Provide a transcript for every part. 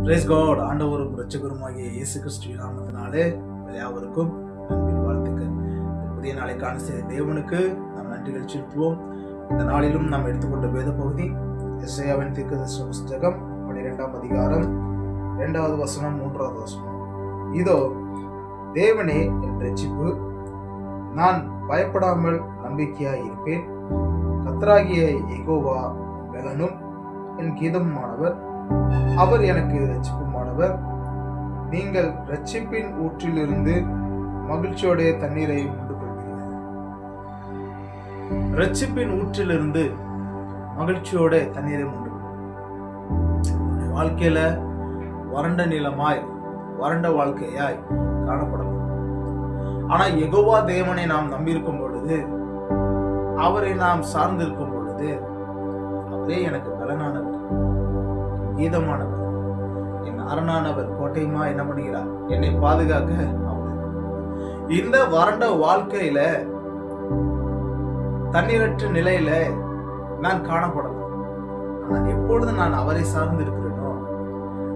Price God. ஆண்டவரும் இரட்சகருமாகிய இயேசு கிறிஸ்துவின் நாமத்தினாலே யாவருக்கும் அன்பின் வாழ்த்துக்கள். புதிய நாளை காண செய்த தேவனுக்கு நாம் நன்றிகள் செலுத்துவோம். இந்த நாளிலும் நாம் எடுத்துக்கொண்ட வேத பகுதி எசேயாவின் தீர்க்கதரிசன புஸ்தகம் 12ஆம் அதிகாரம் 2வது வசனம் 3வது வசனம். இதோ தேவனே என் இரட்சிப்பு, நான் பயப்படாமல் நம்பிக்கையாய் இருப்பேன். கர்த்தராகிய யெகோவா பெலனும் என் கீதமுமானவர், அவர் எனக்கு இரட்சிப்புமானவர். நீங்கள் இரட்சிப்பின் ஊற்றிலிருந்து மகிழ்ச்சியோடைய தண்ணீரை உண்டு கொள்வீர்கள். இரட்சிப்பின் ஊற்றிலிருந்து மகிழ்ச்சியோட தண்ணீரை உண்டு கொள்வீர்கள். வாழ்க்கையில வறண்ட நிலமாய் வறண்ட வாழ்க்கையாய் காணப்படலாம். ஆனா யெகோவா தேவனை நாம் நம்பியிருக்கும் பொழுது, அவரை நாம் சார்ந்திருக்கும் பொழுது, அவரே எனக்கு பலனானவர், கீதமானவர், என் அரணானவர், கோட்டையுமா என்ன பண்ணுகிறார், என்னை பாதுகாக்க அவர். இந்த வறண்ட வாழ்க்கையில தண்ணீரற்ற நிலையில நான் காணப்படலாம். ஆனால் எப்பொழுது நான் அவரை சார்ந்து இருக்கிறேனோ,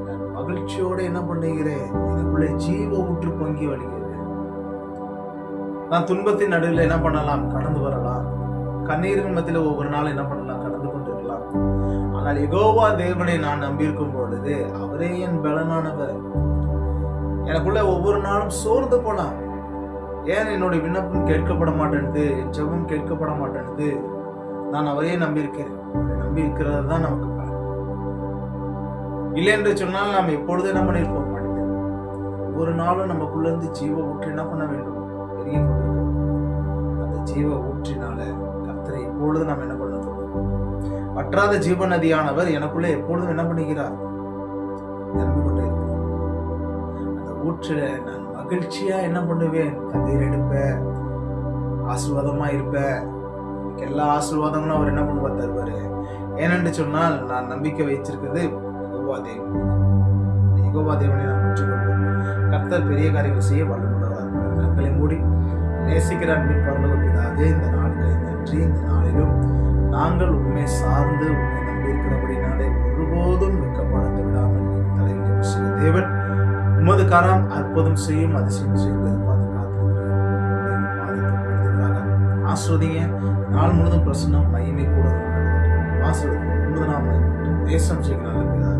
நான் மகிழ்ச்சியோட என்ன பண்ணுகிறேன், எனக்குள்ளே ஜீவ ஊற்று பொங்கி வழிகிறது. நான் துன்பத்தின் நடுவில் என்ன பண்ணலாம், கடந்து வரலாம். கண்ணீரின் மத்தியில ஒவ்வொரு நாள் என்ன பண்ணலாம், கடந்து கொண்டிருக்கலாம். ஆனால் யெகோவா தேவனை நான் நம்பியிருக்கும் பொழுது, அவரே என் பலனானவர். எனக்குள்ள ஒவ்வொரு நாளும் சோர்ந்து போலாம். ஏன் என்னுடைய விண்ணப்பம் கேட்கப்பட மாட்டேன்து, என் ஜெபம் கேட்கப்பட மாட்டேன்து? நான் அவரே நம்பியிருக்கிறேன். நம்பி இருக்கிறது தான் நமக்கு பலன். இல்லை என்று சொன்னால் நாம் எப்பொழுது என்ன பண்ணியிருப்போம், மனிதன் ஒவ்வொரு நாளும் நமக்குள்ள இருந்து ஜீவ ஊற்று என்ன பண்ண வேண்டும், பெருகி கொண்டிருக்கோம். அந்த ஜீவ ஊற்றினால கர்த்தரை எப்பொழுது நாம் என்ன பண்ண தோணும், வற்றாத ஜீவ நதியானவர் எனக்குள்ளே எப்பொழுதும் என்ன பண்ணுகிறார், நிரம்பி கொண்டே இருக்கிறார். அந்த ஊற்றில நான் மகிழ்ச்சியா என்ன பண்ணுவேன், தண்ணீர் எடுப்பேன், ஆசீர்வாதமா இருப்பேன். எல்லா ஆசீர்வாதங்களும் அவர் என்ன பண்ணுவார், தருவாரு. ஏனென்று சொன்னால் நான் நம்பிக்கை வைச்சிருக்கிறது யெகோவா தேவன். யெகோவா தேவனை நாம் பெற்றுக்கொள்வோம். கர்த்தர் பெரிய காரியங்கள் செய்ய வல்லமுள்ளவர். கண்களை மூடி நேசிக்கிற அன்பின் பரலோக பிதாவே, இந்த நாளுக்கு நன்றி. இந்த நாளிலும் நாங்கள் உண்மை சார்ந்து உண்மை நம்பியிருக்கிறபடினாலே ஒருபோதும் வெட்கப்பட விடாமல் தலைவிக்க செய்ய தேவன் உமது கரம் அற்புதம் செய்யும், அதிசயம் செய்வது பார்த்து காத்திருக்கிறேன். ஆஸ்வதிங்க. நாள் முழுதும் பிரசன்னம் மகிமை கூட ஆசிரியர் முழுது நாம் தேசம் செய்கிறார்கள்.